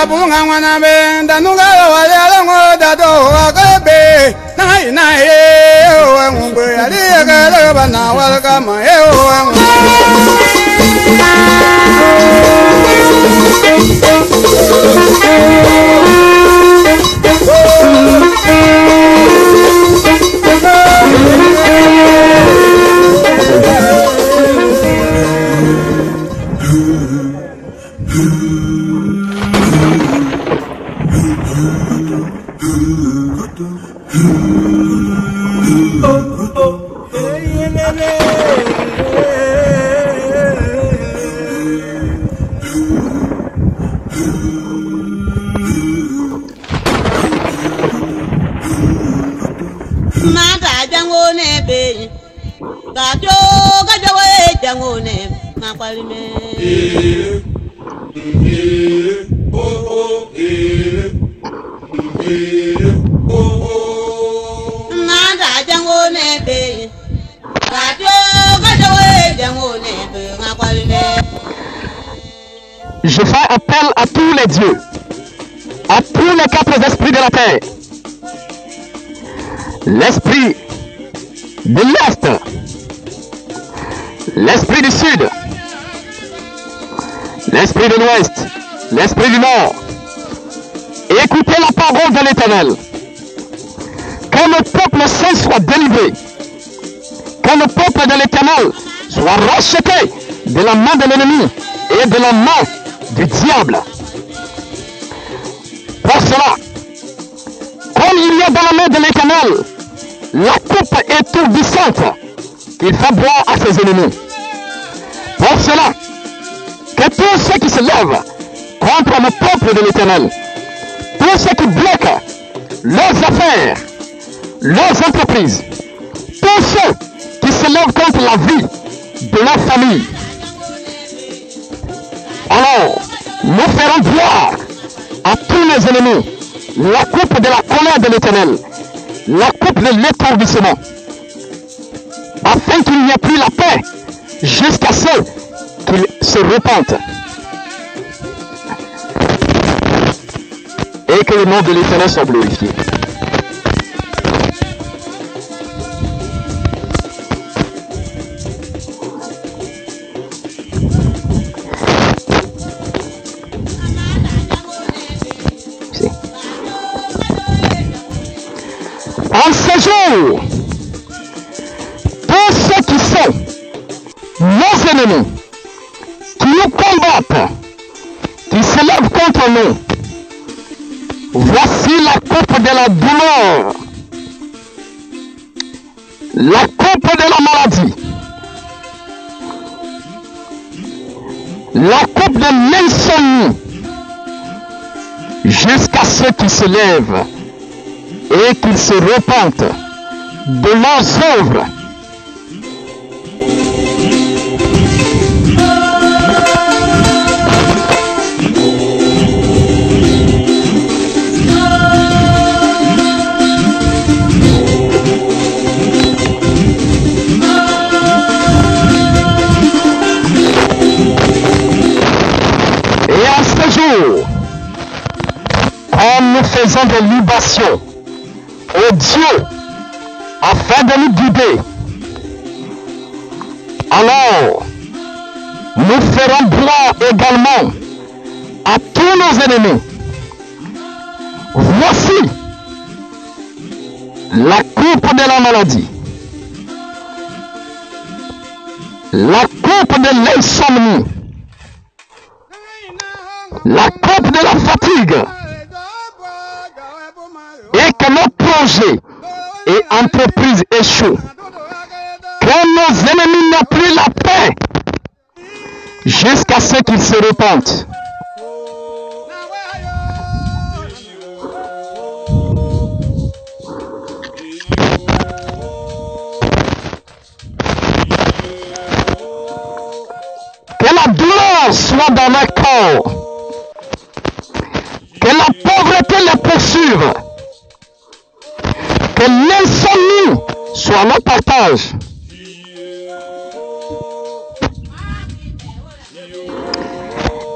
bunga mwana be ndanuga wale ngo dado akabe na ye o ngwe ali ga bana wal kama ye o Je fais appel à tous les dieux, à tous les quatre esprits de la terre. L'esprit de l'Est, l'esprit du Sud, l'esprit de l'Ouest, l'esprit du Nord. Écoutez la parole de l'Éternel. Que le peuple saint soit délivré. Que le peuple de l'Éternel soit racheté de la main de l'ennemi et de la main du diable. Pour cela, comme il y a dans la main de l'Éternel la coupe étourdissante qu'il fait boire à ses ennemis. Pour cela, que tous ceux qui se lèvent contre le peuple de l'Éternel, tous ceux qui bloquent leurs affaires, leurs entreprises, tous ceux qui se lèvent contre la vie de leur famille, alors nous ferons boire à tous les ennemis la coupe de la colère de l'Éternel, la coupe de l'étourdissement, afin qu'il n'y ait plus la paix jusqu'à ce qu'ils se repentent. Et que le nom de l'Éternel soit glorifié. En ce jour, tous ceux qui sont nos ennemis, qui nous combattent, qui se lèvent contre nous, voici la coupe de la douleur, la coupe de la maladie, la coupe de l'insomnie, jusqu'à ceux qui se lèvent et qu'ils se repentent de leurs œuvres. Et à ce jour, comme nous faisons des libations au Dieu afin de nous guider, alors nous ferons boire également à tous nos ennemis. Voici la coupe de la maladie, la coupe de l'insomnie, la coupe de la fatigue, et que nos projets et entreprises échouent, que nos ennemis n'ont plus la paix jusqu'à ce qu'ils se repentent. Que la douleur soit dans leur corps, que la pauvreté les poursuive, que l'insomnie soit notre partage.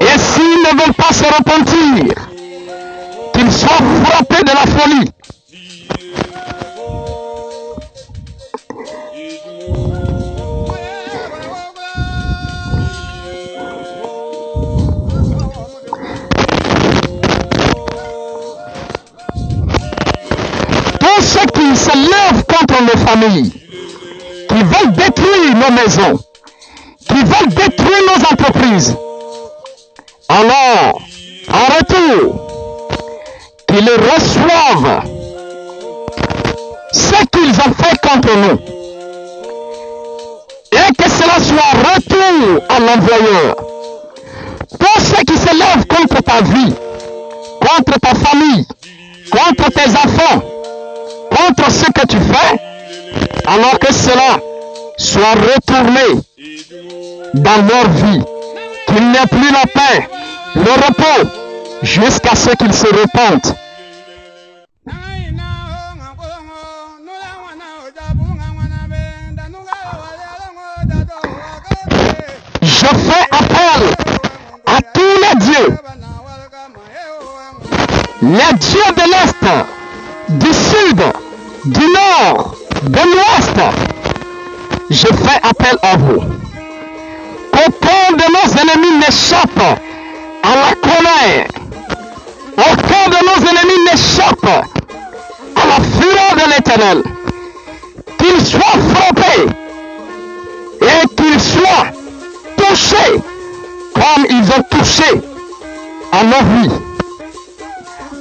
Et s'ils ne veulent pas se repentir, soient frappés de la folie. Tous ceux qui se lèvent contre nos familles, qui veulent détruire nos maisons, qui veulent détruire nos entreprises, alors, en retour, qu'ils reçoivent ce qu'ils ont fait contre nous. Et que cela soit retour à l'envoyeur. Tous ceux qui se lèvent contre ta vie, contre ta famille, contre tes enfants, contre ce que tu fais, alors que cela soit retourné dans leur vie, qu'il n'y ait plus la paix, le repos, jusqu'à ce qu'ils se repentent. Je fais appel à tous les dieux de l'Est, du Sud, du Nord, de l'Ouest. Je fais appel à vous. Qu'aucun de nos ennemis n'échappe à la colère. Aucun de nos ennemis n'échappe à la fureur de l'Éternel. Qu'ils soient frappés et qu'ils soient touchés comme ils ont touché à nos vies.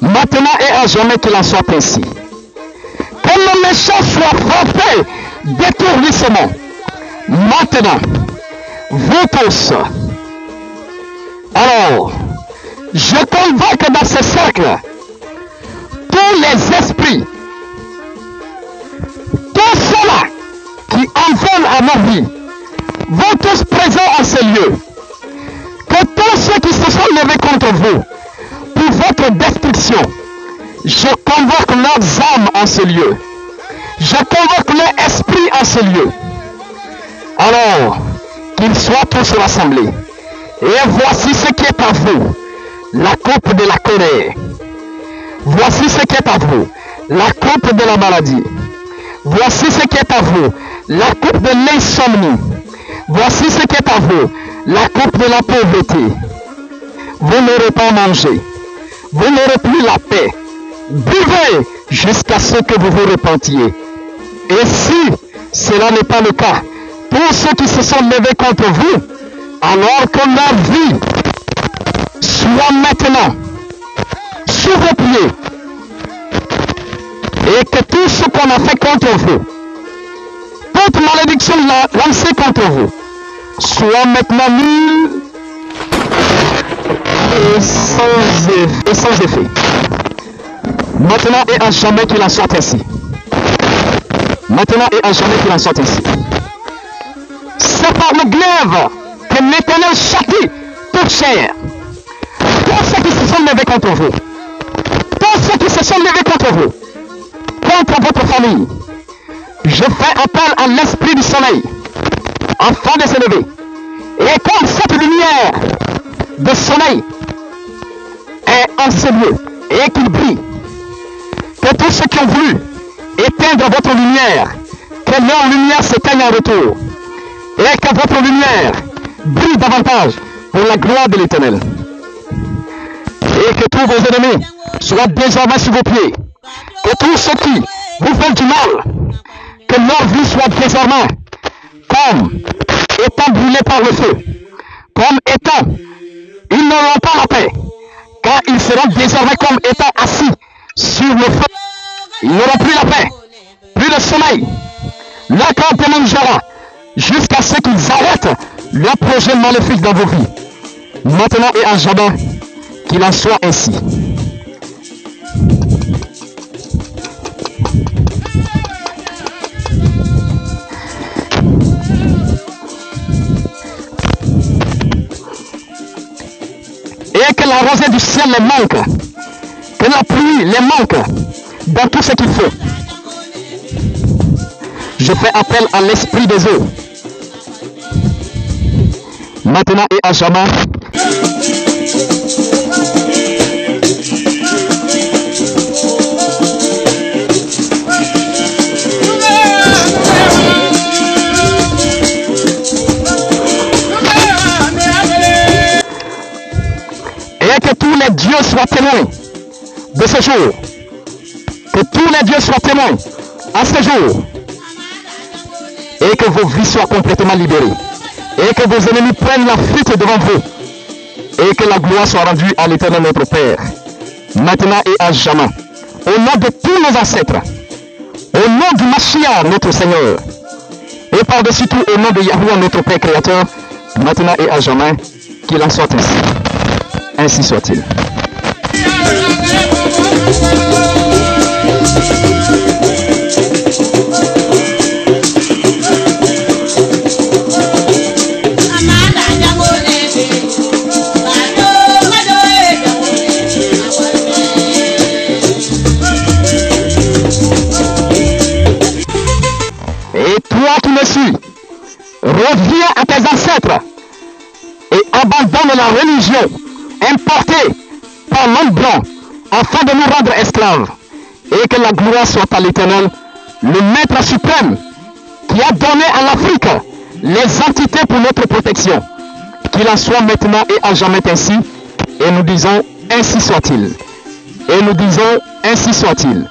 Maintenant et à jamais qu'il en soit ainsi. Que le méchant soit frappé d'étourdissement. Maintenant, vous tous. Alors, je convoque dans ce cercle tous les esprits, tous ceux-là qui en veulent à nos vies, vous tous présents en ce lieu. Que tous ceux qui se sont levés contre vous, pour votre destruction, je convoque leurs âmes en ce lieu. Je convoque leur esprit en ce lieu. Alors, qu'ils soient tous rassemblés. Et voici ce qui est à vous, la coupe de la colère. Voici ce qui est à vous, la coupe de la maladie. Voici ce qui est à vous, la coupe de l'insomnie. Voici ce qui est à vous, la coupe de la pauvreté. Vous n'aurez pas mangé. Vous n'aurez plus la paix. Buvez jusqu'à ce que vous vous repentiez. Et si cela n'est pas le cas, tous ceux qui se sont levés contre vous, alors que leur vie soit maintenant sous vos pieds, et que tout ce qu'on a fait contre vous, toute malédiction lancée contre vous, soit maintenant nulle et sans effet. Maintenant et à jamais qu'il en soit ainsi. Maintenant et à jamais qu'il en soit ainsi. C'est par le glaive que l'Éternel châtie toute chair. Tous ceux qui se sont levés contre vous, tous ceux qui se sont levés contre vous, contre votre famille, je fais appel à l'esprit du soleil afin de se lever. Et comme cette lumière de soleil est en ce lieu et qu'il brille, que tous ceux qui ont voulu éteindre votre lumière, que leur lumière s'éteigne en retour, et que votre lumière brille davantage pour la gloire de l'Éternel. Et que tous vos ennemis soient désormais sous vos pieds. Que tous ceux qui vous font du mal, que leur vie soit désormais comme étant brûlée par le feu, comme étant, ils n'auront pas la paix, car ils seront désormais comme étant assis sur le feu. Ils n'auront plus la paix, plus de sommeil. Leur corps démangera jusqu'à ce qu'ils arrêtent leur projet maléfique dans vos vies. Maintenant et à jamais, qu'il en soit ainsi. Et que la rosée du ciel les manque, que la pluie les manque dans tout ce qu'il faut. Je fais appel à l'esprit des eaux. Maintenant et à jamais. les dieux soient témoins de ce jour. Que tous les dieux soient témoins à ce jour. Et que vos vies soient complètement libérées. Et que vos ennemis prennent la fuite devant vous. Et que la gloire soit rendue à l'Éternel notre Père, maintenant et à jamais. Au nom de tous nos ancêtres. Au nom du Mashiach, notre Seigneur. Et par-dessus tout, au nom de Yahweh, notre Père Créateur, maintenant et à jamais, qu'il en soit ainsi. Ainsi soit-il. Et toi qui me suis, reviens à tes ancêtres et abandonne la religion importée par l'homme blanc afin de nous rendre esclaves. Et que la gloire soit à l'Éternel, le Maître suprême, qui a donné à l'Afrique les entités pour notre protection. Qu'il en soit maintenant et à jamais ainsi. Et nous disons, ainsi soit-il. Et nous disons, ainsi soit-il.